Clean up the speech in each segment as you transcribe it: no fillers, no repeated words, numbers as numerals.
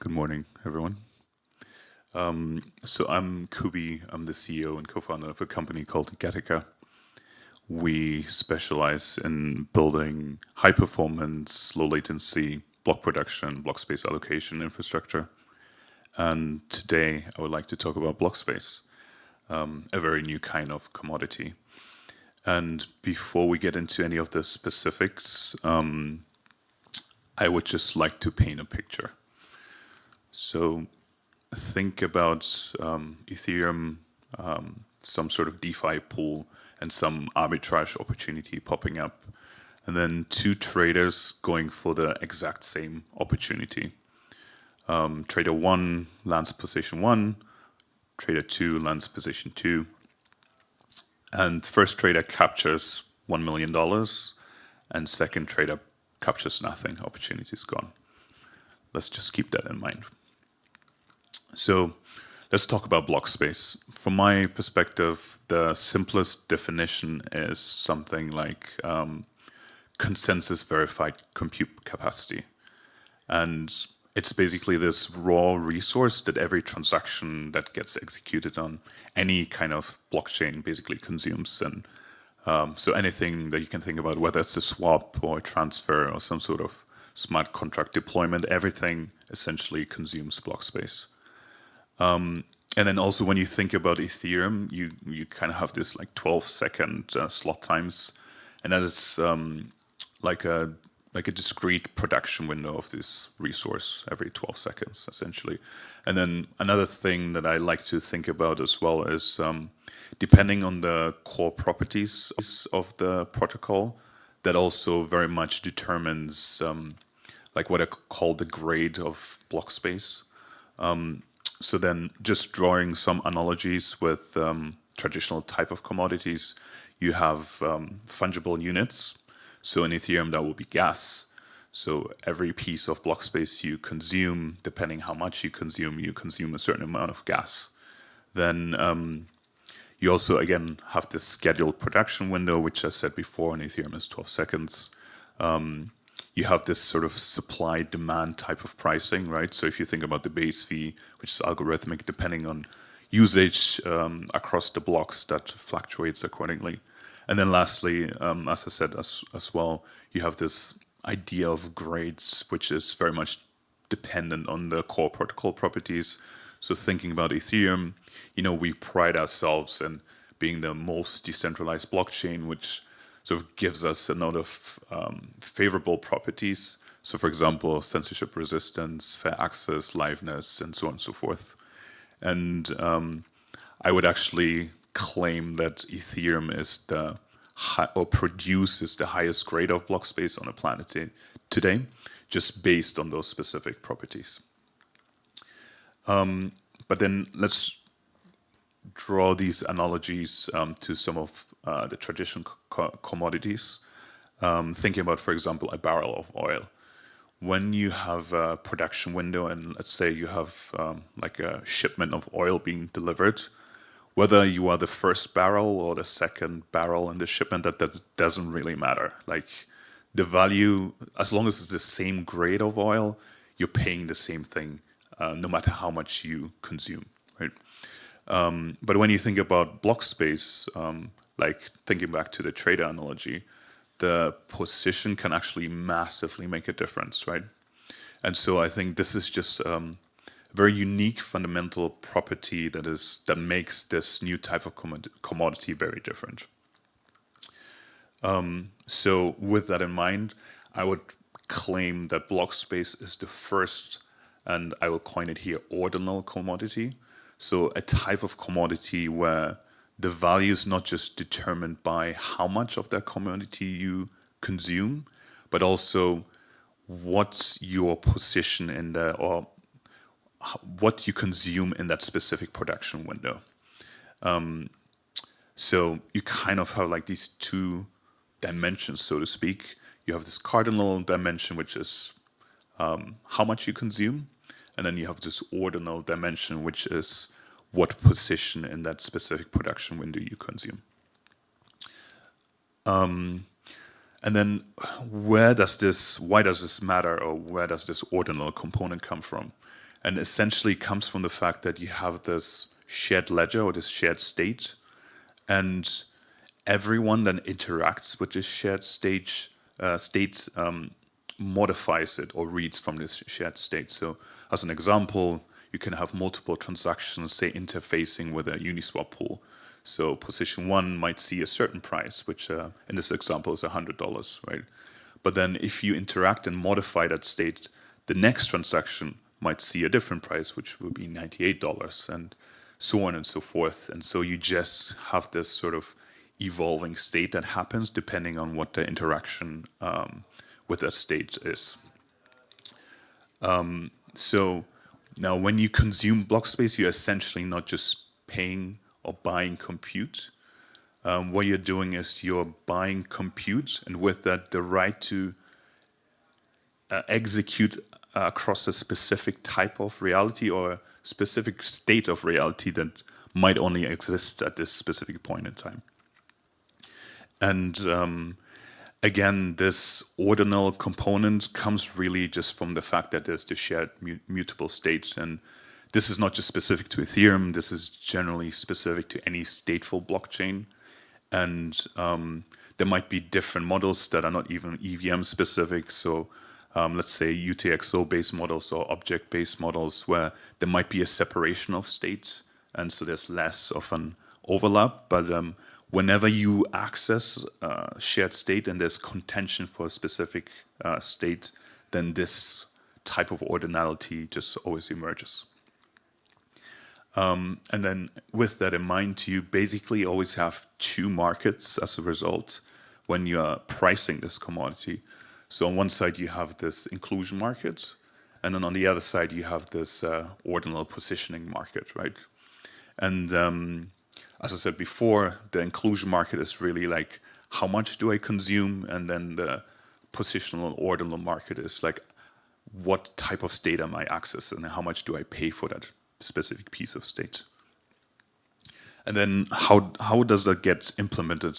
Good morning, everyone. So I'm Kubi. I'm the CEO and co-founder of a company called Gattaca. We specialize in building high-performance, low-latency block production, block space allocation infrastructure. And today, I would like to talk about Blockspace, a very new kind of commodity. And before we get into any of the specifics, I would just like to paint a picture. So think about Ethereum, some sort of DeFi pool, and some arbitrage opportunity popping up, and then two traders going for the exact same opportunity. Trader 1 lands position 1, trader 2 lands position 2, and first trader captures $1 million, and second trader captures nothing, opportunity is gone. Let's just keep that in mind. So let's talk about Blockspace. From my perspective, the simplest definition is something like consensus verified compute capacity. And it's basically this raw resource that every transaction that gets executed on any kind of blockchain basically consumes. And so anything that you can think about, whether it's a swap or a transfer or some sort of smart contract deployment, everything essentially consumes block space. And then also when you think about Ethereum, you kind of have this like 12-second slot times, and that is like a discrete production window of this resource every 12 seconds, essentially. And then another thing that I like to think about as well is depending on the core properties of the protocol, that also very much determines like what I call the grade of block space. So then just drawing some analogies with traditional type of commodities, you have fungible units. So in Ethereum, that will be gas. So every piece of block space you consume, depending how much you consume a certain amount of gas. Then you also, again, have this scheduled production window, which I said before in Ethereum is 12 seconds. You have this sort of supply-demand type of pricing, right? So if you think about the base fee, which is algorithmic, depending on usage across the blocks, that fluctuates accordingly. And then lastly, as I said as well, you have this idea of grades, which is very much dependent on the core protocol properties. So thinking about Ethereum, we pride ourselves in being the most decentralized blockchain, which sort of gives us a lot of favorable properties. So for example, censorship resistance, fair access, liveness, and so on and so forth. And I would actually claim that Ethereum is produces the highest grade of block space on the planet today, just based on those specific properties. But then let's draw these analogies to some of the traditional commodities. Thinking about, for example, a barrel of oil. When you have a production window and let's say you have like a shipment of oil being delivered, whether you are the first barrel or the second barrel in the shipment, that doesn't really matter. Like the value, as long as it's the same grade of oil, you're paying the same thing, no matter how much you consume, right? But when you think about block space, like thinking back to the trader analogy, the position can actually massively make a difference, right? And so I think this is just a very unique fundamental property that makes this new type of commodity very different. So with that in mind, I would claim that block space is the first, and I will coin it here, ordinal commodity. So a type of commodity where the value is not just determined by how much of that commodity you consume, but also what's your position in the, or what you consume in that specific production window. So you kind of have like these two dimensions, so to speak. You have this cardinal dimension, which is how much you consume, and then you have this ordinal dimension, which is what position in that specific production window you consume. And then why does this matter, or where does this ordinal component come from? and essentially comes from the fact that you have this shared ledger or this shared state, and everyone that interacts with this shared state modifies it or reads from this shared state. So as an example, you can have multiple transactions, say, interfacing with a Uniswap pool. So position one might see a certain price, which in this example is $100, right? But then if you interact and modify that state, the next transaction might see a different price, which would be $98, and so on and so forth. And so you just have this sort of evolving state that happens depending on what the interaction with that state is. So now when you consume Blockspace, you're essentially not just paying or buying compute. What you're doing is you're buying compute, and with that, the right to execute across a specific type of reality or a specific state of reality that might only exist at this specific point in time. And again, this ordinal component comes really just from the fact that there's the shared mutable states. And this is not just specific to Ethereum, this is generally specific to any stateful blockchain. And there might be different models that are not even EVM specific. So let's say UTXO-based models or object-based models where there might be a separation of states, and so there's less of an overlap. But whenever you access shared state and there's contention for a specific state, then this type of ordinality just always emerges. And then with that in mind, you basically always have two markets as a result when you are pricing this commodity. So on one side, you have this inclusion market, and then on the other side, you have this ordinal positioning market, right? And as I said before, the inclusion market is really like, how much do I consume? And then the positional ordinal market is like, what type of state am I accessing, and how much do I pay for that specific piece of state? And then how does that get implemented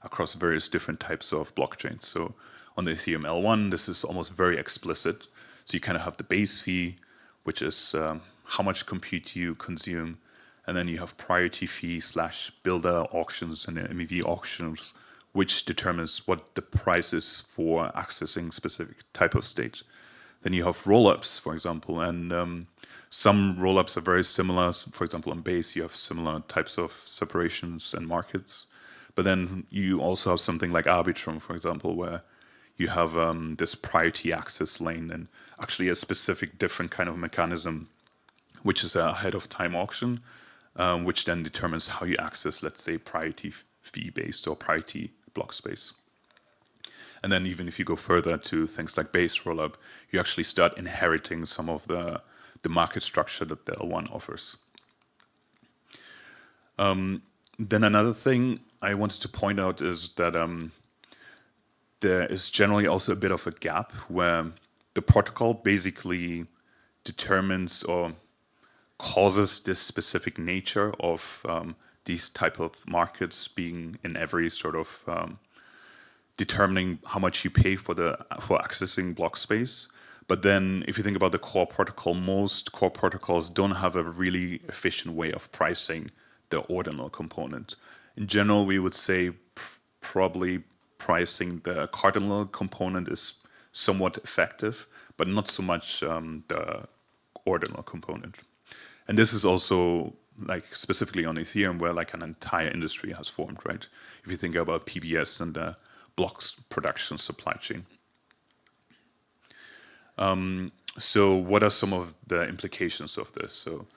across various different types of blockchains? So on the Ethereum L1, this is almost very explicit. So you kind of have the base fee, which is how much compute you consume. And then you have priority fee / builder auctions and MEV auctions, which determines what the price is for accessing specific type of state. Then you have rollups, for example, and some rollups are very similar. For example, on base, you have similar types of separations and markets. But then you also have something like Arbitrum, for example, where you have this priority access lane and actually a specific different kind of mechanism, which is a ahead of time auction, which then determines how you access, let's say, priority fee-based or priority block space. And then even if you go further to things like base rollup, you actually start inheriting some of the market structure that the L1 offers. Then another thing I wanted to point out is that there is generally also a bit of a gap where the protocol basically determines or causes this specific nature of these type of markets being in every sort of determining how much you pay for accessing block space. But then if you think about the core protocol, most core protocols don't have a really efficient way of pricing the ordinal component. In general, we would say probably pricing the cardinal component is somewhat effective, but not so much the ordinal component. And this is also like specifically on Ethereum where like an entire industry has formed, right? If you think about PBS and the blocks production supply chain. So what are some of the implications of this? So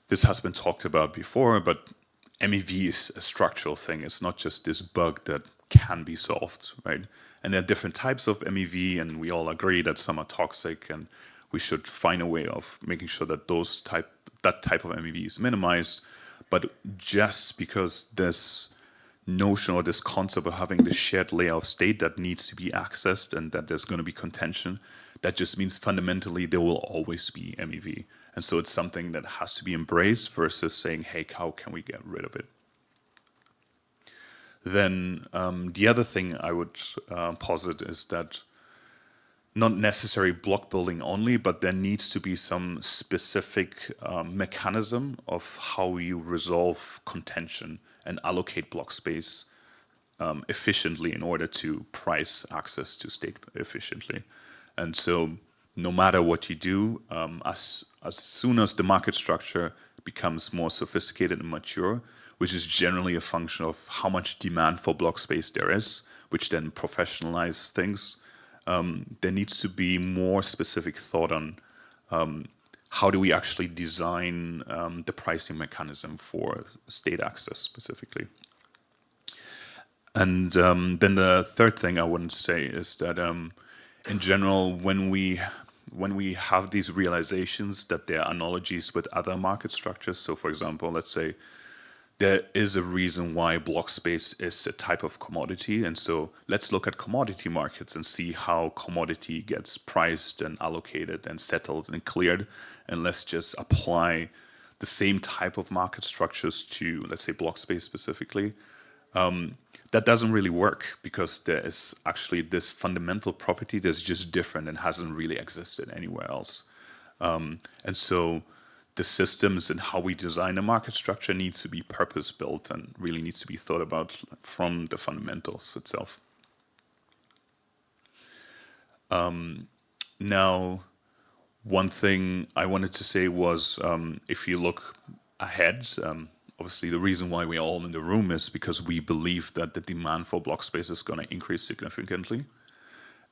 this has been talked about before, but MEV is a structural thing. It's not just this bug that can be solved, right? And there are different types of MEV, and we all agree that some are toxic, and we should find a way of making sure that that type of MEV is minimized. But just because this notion or this concept of having this shared layer of state that needs to be accessed and that there's going to be contention, that just means fundamentally there will always be MEV. And so it's something that has to be embraced versus saying, hey, how can we get rid of it? Then the other thing I would posit is that not necessarily block building only, but there needs to be some specific mechanism of how you resolve contention and allocate block space efficiently in order to price access to state efficiently. And so no matter what you do, as soon as the market structure becomes more sophisticated and mature, which is generally a function of how much demand for block space there is, which then professionalize things, there needs to be more specific thought on how do we actually design the pricing mechanism for state access specifically. And then the third thing I wanted to say is that in general, when we have these realizations that there are analogies with other market structures, so for example, let's say there is a reason why block space is a type of commodity, and so let's look at commodity markets and see how commodity gets priced and allocated and settled and cleared, and let's just apply the same type of market structures to, let's say, block space specifically. That doesn't really work because there is actually this fundamental property that's just different and hasn't really existed anywhere else. And so the systems and how we design a market structure needs to be purpose-built and really needs to be thought about from the fundamentals itself. Now, one thing I wanted to say was if you look ahead, obviously, the reason why we're all in the room is because we believe that the demand for block space is going to increase significantly.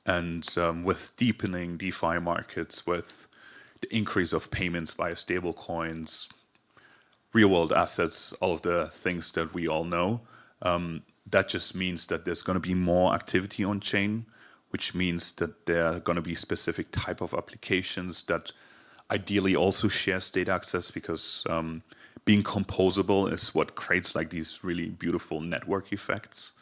And with deepening DeFi markets, with the increase of payments via stable coins, real-world assets, all of the things that we all know, that just means that there's going to be more activity on chain, which means that there are going to be specific type of applications that ideally also share state access because being composable is what creates like these really beautiful network effects.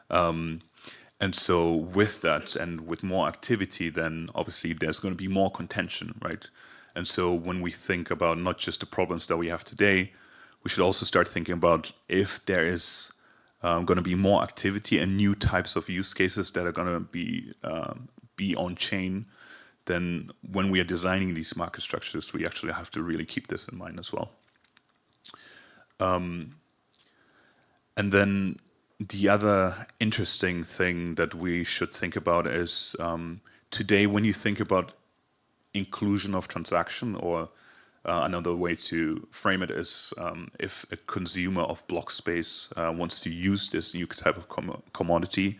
And so with that and with more activity, then obviously there's going to be more contention, right? And so when we think about not just the problems that we have today, we should also start thinking about if there is going to be more activity and new types of use cases that are going to be on chain, then when we are designing these market structures, we actually have to really keep this in mind as well. And then the other interesting thing that we should think about is today when you think about inclusion of transaction, or another way to frame it is if a consumer of block space wants to use this new type of commodity,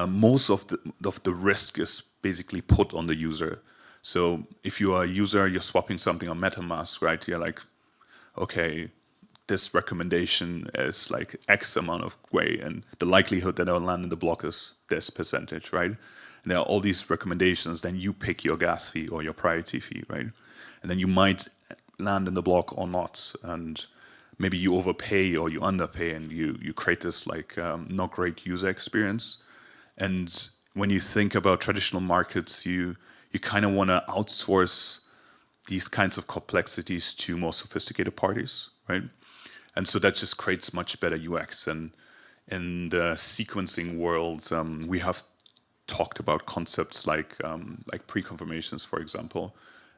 most of the risk is basically put on the user. So if you are a user, you're swapping something on MetaMask, right? You're like, okay, this recommendation is like X amount of way, and the likelihood that I'll land in the block is this percentage, right? And there are all these recommendations, then you pick your gas fee or your priority fee, right? And then you might land in the block or not, and maybe you overpay or you underpay, and you create this like not great user experience. And when you think about traditional markets, you kind of want to outsource these kinds of complexities to more sophisticated parties, right? And so that just creates much better UX. And in the sequencing world, we have talked about concepts like pre-confirmations, for example.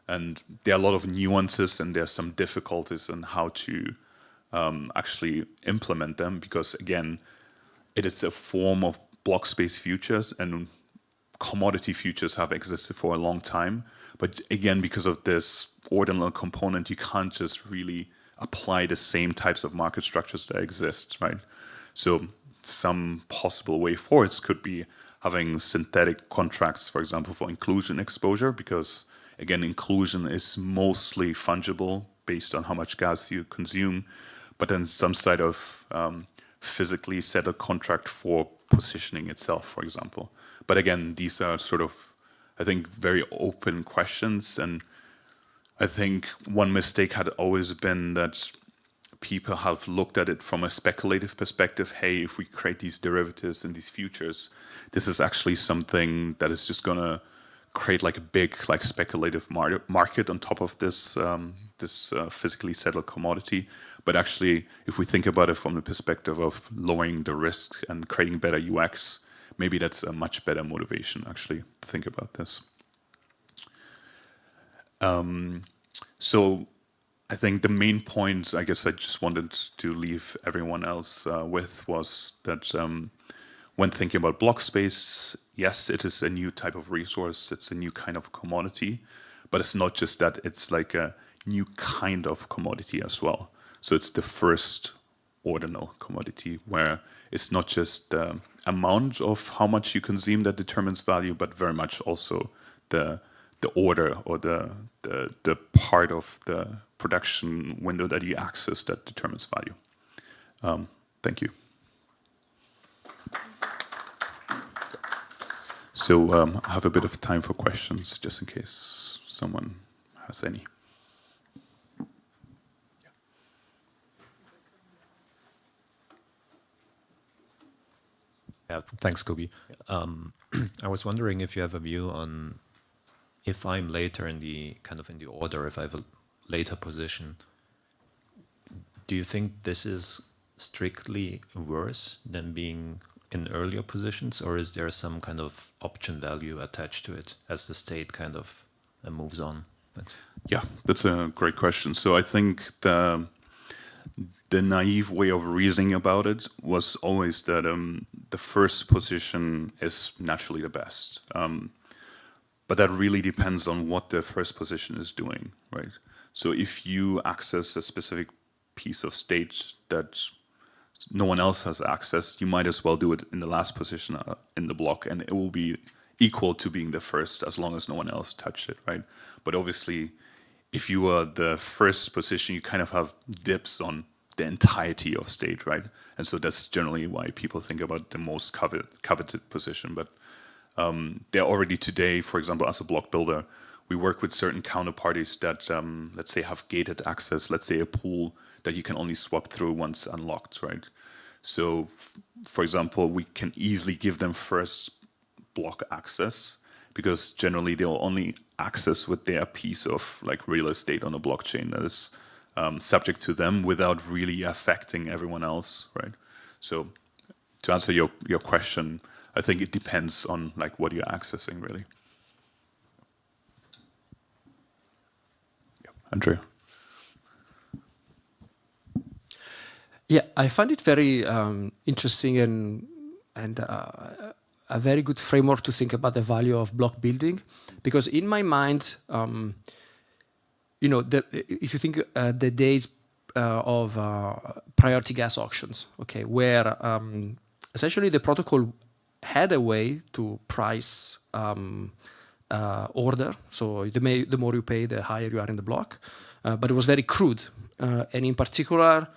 And there are a lot of nuances and there are some difficulties in how to actually implement them because, again, it is a form of block space futures, and commodity futures have existed for a long time. But again, because of this ordinal component, you can't just really apply the same types of market structures that exist, right? So some possible way forwards could be having synthetic contracts, for example, for inclusion exposure, because again, inclusion is mostly fungible based on how much gas you consume, but then some side of physically set a contract for positioning itself, for example. But again, these are sort of, I think, very open questions. And I think one mistake had always been that people have looked at it from a speculative perspective. Hey, if we create these derivatives and these futures, this is actually something that is just going to create like a big like speculative market on top of this physically settled commodity. But actually, if we think about it from the perspective of lowering the risk and creating better UX, maybe that's a much better motivation actually to think about this. So I think the main point, I guess I just wanted to leave everyone else with was that when thinking about Blockspace, yes, it is a new type of resource, it's a new kind of commodity, but it's not just that, it's like a new kind of commodity as well. So it's the first ordinal commodity where it's not just the amount of how much you consume that determines value, but very much also the order or the part of the production window that you access that determines value. Thank you. So I have a bit of time for questions, just in case someone has any. Yeah, thanks, Kubi. I was wondering if you have a view on if I'm later in the order, if I have a later position. Do you think this is strictly worse than being in earlier positions, or is there some kind of option value attached to it as the state kind of moves on? Thanks. Yeah, that's a great question. So I think the naive way of reasoning about it was always that the first position is naturally the best. But that really depends on what the first position is doing, right? So if you access a specific piece of state that no one else has access, you might as well do it in the last position in the block, and it will be equal to being the first as long as no one else touched it, right? But obviously, if you are the first position, you kind of have dips on the entirety of state, right? And so that's generally why people think about the most coveted position. But there already today, for example, as a block builder, we work with certain counterparties that, let's say, have gated access, let's say a pool that you can only swap through once unlocked, right? So, for example, we can easily give them first block access because generally they'll only access with their piece of like real estate on a blockchain that is subject to them without really affecting everyone else, right? So to answer your question, I think it depends on like what you're accessing, really. Yeah. Andrea. Yeah, I find it very interesting and a very good framework to think about the value of block building, because in my mind, you know, if you think the days of priority gas auctions, okay, where essentially the protocol had a way to price order, so the more you pay, the higher you are in the block, but it was very crude, and in particular,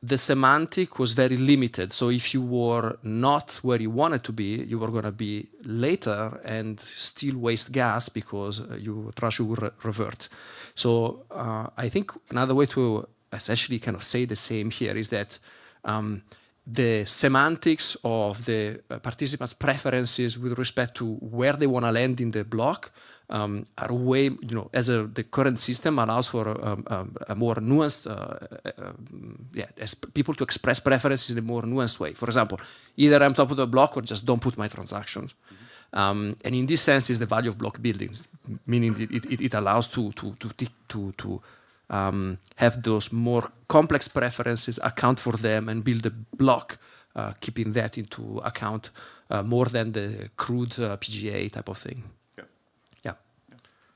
the semantic was very limited. So if you were not where you wanted to be, you were going to be later and still waste gas because your threshold will revert. So I think another way to essentially kind of say the same here is that the semantics of the participants' preferences with respect to where they want to land in the block are way, you know, as the current system allows for a more nuanced, as people to express preferences in a more nuanced way. For example, either I'm top of the block or just don't put my transactions. And in this sense is the value of block building, meaning it allows to have those more complex preferences, account for them, and build a block, keeping that into account more than the crude PGA type of thing. Yeah.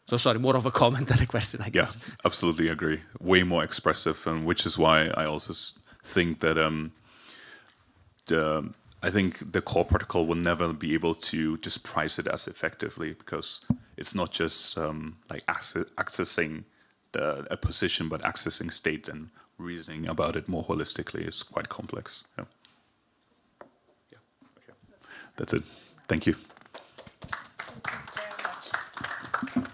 So sorry, more of a comment than a question, I guess. Yeah, absolutely agree. Way more expressive, and which is why I also think that I think the core protocol will never be able to just price it as effectively, because it's not just like accessing a position, but accessing state and reasoning about it more holistically is quite complex. Yeah. Okay. That's it. Thank you. Thank you very much.